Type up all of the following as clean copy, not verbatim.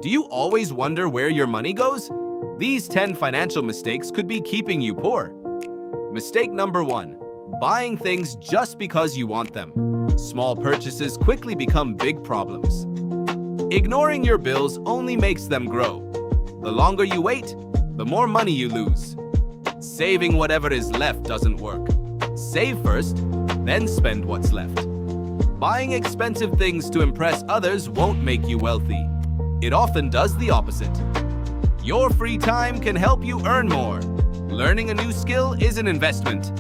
Do you always wonder where your money goes? These 10 financial mistakes could be keeping you poor. Mistake number 1. Buying things just because you want them. Small purchases quickly become big problems. Ignoring your bills only makes them grow. The longer you wait, the more money you lose. Saving whatever is left doesn't work. Save first, then spend what's left. Buying expensive things to impress others won't make you wealthy. It often does the opposite. Your free time can help you earn more. Learning a new skill is an investment.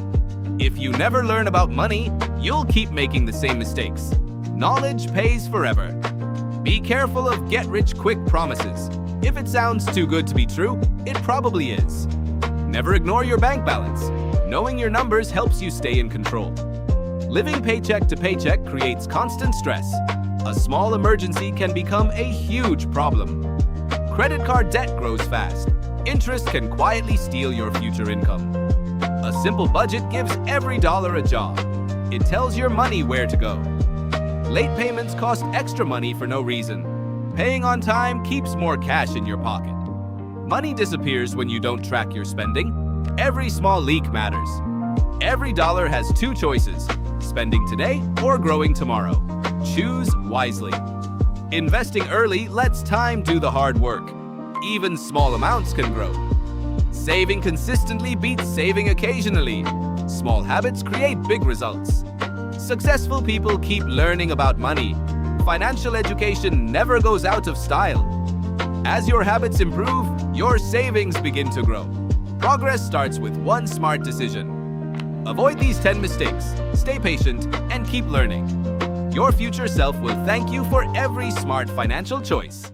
If you never learn about money, you'll keep making the same mistakes. Knowledge pays forever. Be careful of get-rich-quick promises. If it sounds too good to be true, it probably is. Never ignore your bank balance. Knowing your numbers helps you stay in control. Living paycheck to paycheck creates constant stress. A small emergency can become a huge problem. Credit card debt grows fast. Interest can quietly steal your future income. A simple budget gives every dollar a job. It tells your money where to go. Late payments cost extra money for no reason. Paying on time keeps more cash in your pocket. Money disappears when you don't track your spending. Every small leak matters. Every dollar has 2 choices: spending today or growing tomorrow. Choose wisely. Investing early lets time do the hard work. Even small amounts can grow. Saving consistently beats saving occasionally. Small habits create big results. Successful people keep learning about money. Financial education never goes out of style. As your habits improve, your savings begin to grow. Progress starts with one smart decision. Avoid these 10 mistakes, stay patient, and keep learning. Your future self will thank you for every smart financial choice.